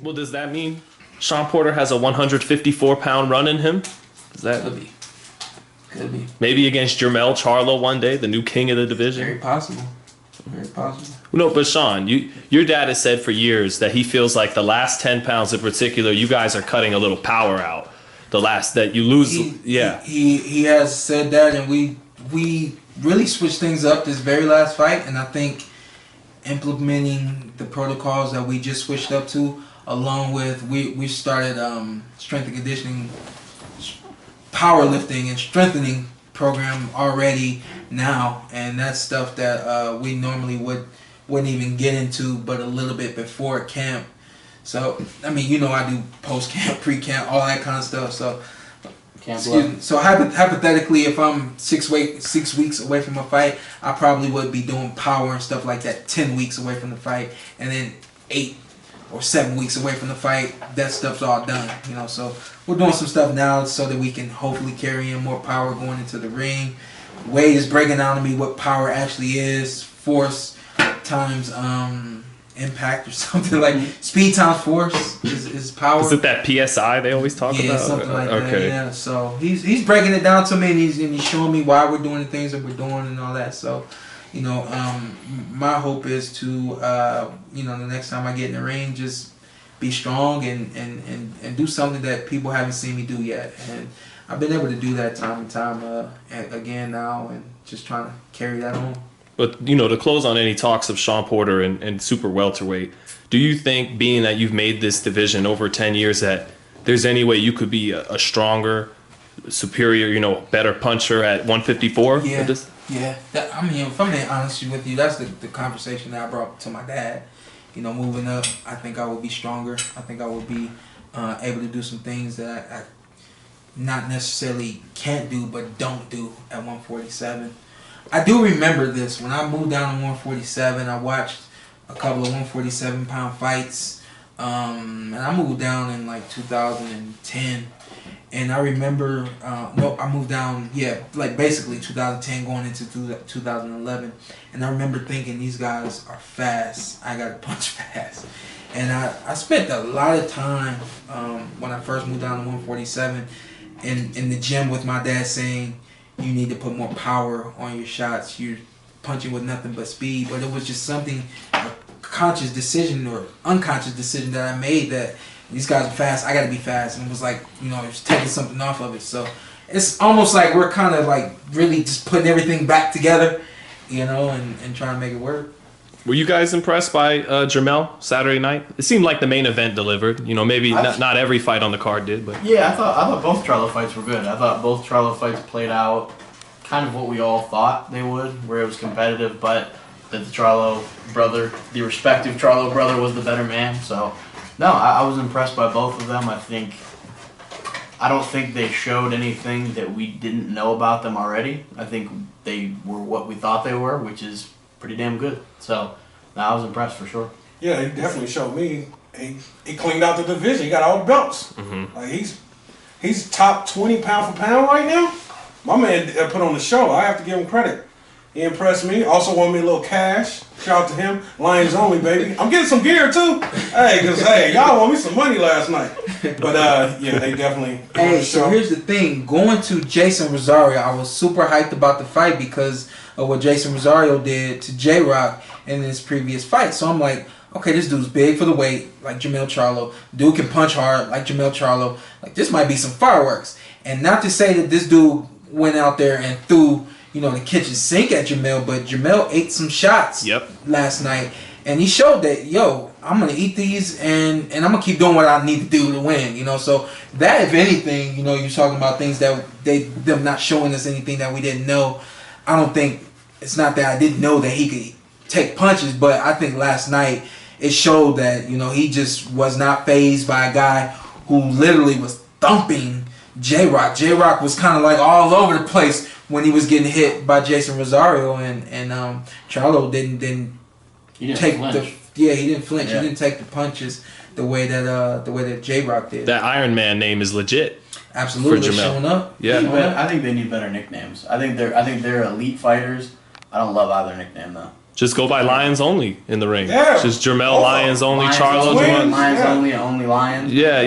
Well, does that mean Shawn Porter has a 154-pound run in him? Is that Could be. maybe against Jermell Charlo one day, the new king of the division? Very possible. Very possible. No, but Shawn, your dad has said for years that he feels like the last 10 pounds in particular, you guys are cutting a little power out. The last that you lose, He has said that, and we really switched things up this very last fight, and I think implementing the protocols that we just switched up to, along with we started strength and conditioning, powerlifting and strengthening program already now, and that's stuff that we normally wouldn't even get into but a little bit before camp. So I mean, you know, I do post camp, pre camp, all that kind of stuff. So so hypothetically, if I'm 6 weeks away from a fight, I probably would be doing power and stuff like that 10 weeks away from the fight, and then 8 or 7 weeks away from the fight, that stuff's all done, you know. So we're doing some stuff now so that we can hopefully carry in more power going into the ring. Wade is breaking down to me what power actually is: force times impact or something, like speed times force is power. Is it that PSI they always talk about? Yeah, something like that. Yeah. So he's breaking it down to me, and he's showing me why we're doing the things that we're doing and all that. So, you know, my hope is to you know, the next time I get in the ring, just be strong and do something that people haven't seen me do yet. And I've been able to do that time and time again now, and just trying to carry that on. But, you know, to close on any talks of Shawn Porter and super welterweight, do you think, being that you've made this division over 10 years, that there's any way you could be a stronger, superior, you know, better puncher at 154? Yeah, yeah. I mean, if I'm being honest with you, that's the conversation that I brought to my dad. You know, moving up, I think I would be stronger. I think I would be able to do some things that I not necessarily can't do, but don't do at 147. I do remember this. When I moved down to 147, I watched a couple of 147-pound fights. And I moved down in like 2010. And I remember, I moved down, like basically 2010 going into 2011. And I remember thinking, these guys are fast. I got to punch fast. And I spent a lot of time when I first moved down to 147 in the gym with my dad saying, you need to put more power on your shots. You're punching with nothing but speed. But it was just something, a conscious decision or unconscious decision that I made, that these guys are fast, I got to be fast. And it was like, you know, it's taking something off of it. So it's almost like we're kind of like really just putting everything back together, you know, and trying to make it work. Were you guys impressed by Jermell Saturday night? It seemed like the main event delivered. You know, maybe not every fight on the card did, but yeah, I thought both Charlo fights were good. I thought both Charlo fights played out kind of what we all thought they would, where it was competitive, but that the Charlo brother, the respective Charlo brother, was the better man. So, no, I was impressed by both of them. I don't think they showed anything that we didn't know about them already. I think they were what we thought they were, which is pretty damn good. So, no, I was impressed for sure. Yeah, he definitely showed me. He cleaned out the division. He got all the belts. Mm-hmm. Like he's top 20 pound for pound right now. My man put on the show. I have to give him credit. He impressed me. Also won me a little cash. Shout out to him. Lions only, baby. I'm getting some gear too. Hey, cause y'all won me some money last night. But yeah, they definitely. Hey, so here's the thing. Going to Jason Rosario, I was super hyped about the fight because of what Jason Rosario did to J-Rock in his previous fight. So I'm like, okay, this dude's big for the weight, like Jermell Charlo. Dude can punch hard, like Jermell Charlo. Like, this might be some fireworks. And not to say that this dude went out there and threw, you know, the kitchen sink at Jermell, but Jermell ate some shots last night. And he showed that, yo, I'm going to eat these and I'm going to keep doing what I need to do to win, you know. So that, if anything, you know, you're talking about things that them not showing us anything that we didn't know. I don't think, it's not that I didn't know that he could take punches, but I think last night it showed that, you know, he just was not fazed by a guy who literally was thumping J-Rock. J-Rock was kind of like all over the place when he was getting hit by Jason Rosario, and Charlo didn't take flinch. He didn't flinch. Yeah. He didn't take the punches the way that J-Rock did. That Iron Man name is legit. Absolutely, showing up. Yeah, I think they need better nicknames. I think they're elite fighters. I don't love either nickname though. Just go by Lions only in the ring. Yeah. Just Jermell Oh, Lions only, Lions Charlo only, Jermell. Lions Yeah. only Lions. Yeah.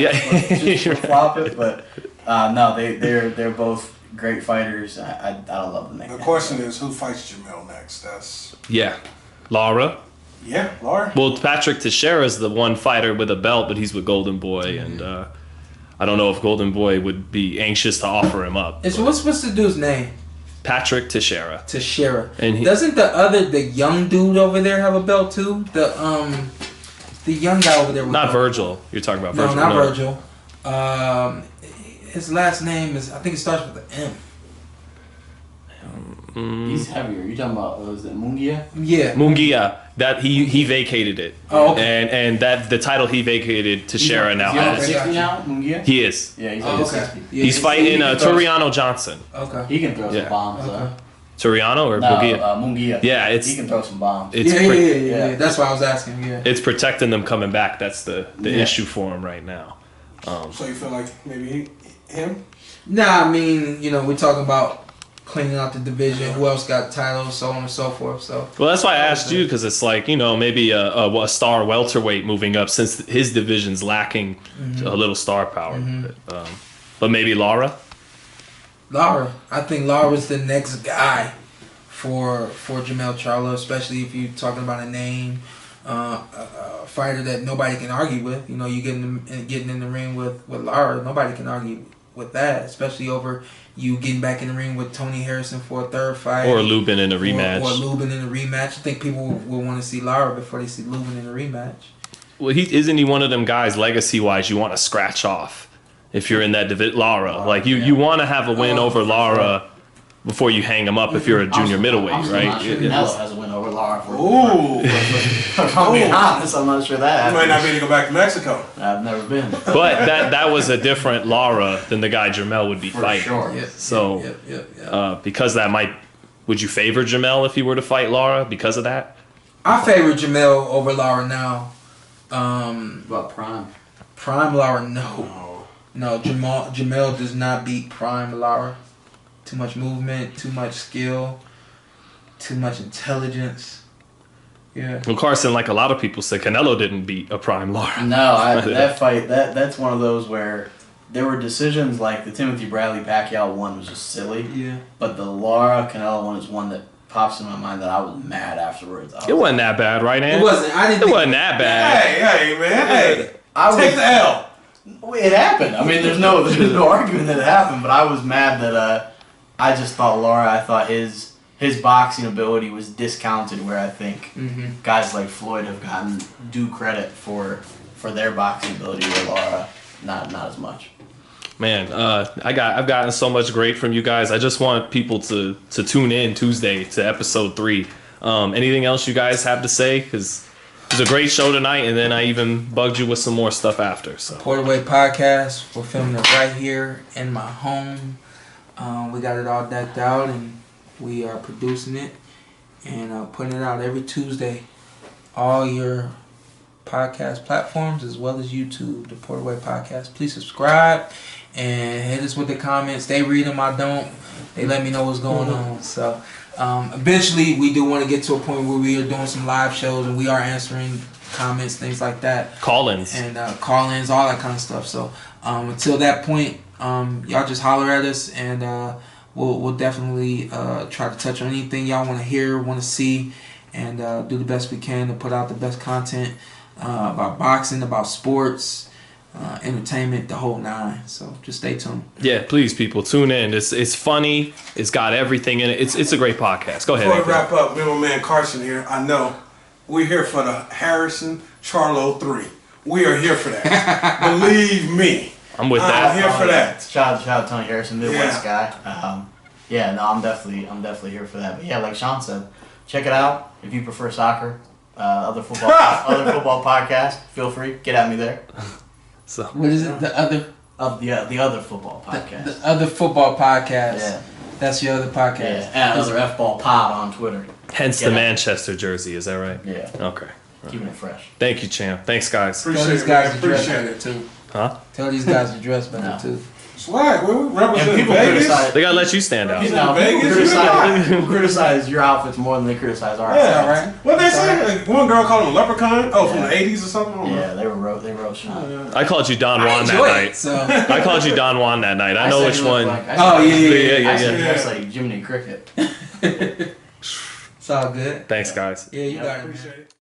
Just flop it, but no, they're both great fighters. I don't love the nickname. The question is, who fights Jermell next? That's Yeah. Lara. Lara. Well, Patrick Teixeira is the one fighter with a belt, but he's with Golden Boy, and I don't know if Golden Boy would be anxious to offer him up. It's what's the dude's name? Patrick Teixeira. Teixeira. And Doesn't the young dude over there have a belt too? The young guy over there. With Not the, Virgil. You're talking about No, Virgil. not Virgil. His last name is, I think it starts with an M. He's heavier. You talking about was it Mungia? Yeah. Mungia. That he vacated it. Oh, okay. And that the title he vacated, Teixeira now Is he on has. 60 now, Mungia? He is. Yeah, he's Oh, on okay. 60. Yeah, He's fighting he can throw- Turiano Johnson. Okay. He can throw Yeah. some bombs. Okay. Turiano or No, Mungia? Mungia. Yeah, he can throw some bombs. it's Yeah, pre- yeah. That's why I was asking. Yeah. it's protecting them coming back. That's the Yeah. issue for him right now. So you feel like maybe him? Nah, I mean, we're talking about cleaning out the division. Who else got titles, so on and so forth. So. Well, that's why I asked you, because it's like, maybe a star welterweight moving up, since his division's lacking a little star power. But maybe Lara. Lara. I think Lara's the next guy for Jermell Charlo, especially if you're talking about a name, a fighter that nobody can argue with. You getting in the ring with Lara, nobody can argue with that, especially over you getting back in the ring with Tony Harrison for a third fight. Or Lubin in a rematch. Or Lubin in a rematch. I think people will want to see Lara before they see Lubin in a rematch. Well, isn't he one of them guys, legacy-wise, you want to scratch off if you're in that Lara. Like, you want to have a win over Lara before you hang him up if you're a junior middleweight, I'm right? not sure Canelo has a win over Lara. Ooh. If I'm being honest, I'm not sure that You might not happens. be able to go back to Mexico. I've never been. But that was a different Lara than the guy Jermell would be For fighting. sure. Yep, So, yep. because that would you favor Jermell if he were to fight Lara because of that? I favor Jermell over Lara now. About Prime. Prime Lara, no. Jermell does not beat Prime Lara. Too much movement, too much skill, too much intelligence. Yeah. Well, Carson, like a lot of people said, Canelo didn't beat a prime Lara. No, that fight, that's one of those where there were decisions like the Timothy Bradley Pacquiao one was just silly. Yeah. But the Lara Canelo one is one that pops in my mind that I was mad afterwards. It wasn't that bad, right, Ann? It wasn't. I didn't. It wasn't that bad. Hey, man. Hey. I Take the L. It happened. I mean, there's no argument that it happened, but I was mad that I just thought I thought his boxing ability was discounted, where I think guys like Floyd have gotten due credit for their boxing ability, where Lara not as much. Man, I've gotten so much great from you guys. I just want people to tune in Tuesday to episode 3. Anything else you guys have to say? Because it was a great show tonight, and then I even bugged you with some more stuff after. So Porterway Podcast. We're filming it right here in my home. We got it all decked out, and we are producing it and putting it out every Tuesday. All your podcast platforms as well as YouTube, the Porterway Podcast. Please subscribe and hit us with the comments. They read them, I don't. They let me know what's going on. So eventually we do want to get to a point where we are doing some live shows and we are answering comments, things like that. call-ins. And call-ins, all that kind of stuff. So until that point, y'all just holler at us, and we'll definitely try to touch on anything y'all want to hear, want to see, and do the best we can to put out the best content about boxing, about sports, entertainment, the whole 9. So just stay tuned. Yeah, please, people, tune in. It's funny. It's got everything in it. It's a great podcast. Go ahead. Before we Anthony. wrap up, me and my man Carson here, I know we're here for the Harrison Charlo 3. We are here for that. Believe me. I'm with I'm that. here for that. Shout out to Tony Harrison, Midwest Yeah. guy. I'm definitely here for that. But yeah, like Sean said, check it out if you prefer soccer. Other football podcasts, feel free, get at me there. So What is it? The other The other football podcast. the other football podcast. Yeah. That's your other podcast. Yeah, and other F-ball pod on Twitter. hence Get the out. Manchester jersey. Is that right? Yeah, Okay. keeping it fresh. Thank you, champ. Thanks, guys. Tell Appreciate these it, guys man. to dress Appreciate better it. too. Huh? Tell these guys to dress better No. too. Swag, we And represent people Vegas. criticize. They gotta let you stand out. Now, people criticize your outfits more than they criticize our Yeah, outfits. right. What they say? Like, one girl called him a leprechaun. Oh, from the '80s or something. I don't know. Yeah, they roasted him. I called you Don Juan that Enjoy it, night. so. I called you Don Juan that night. I know said which he looked one. Like, Oh, yeah. Yeah. I said he looks like Jiminy Cricket. It's all good. Thanks, guys. Yeah, you Yeah, got it, man. Appreciate it.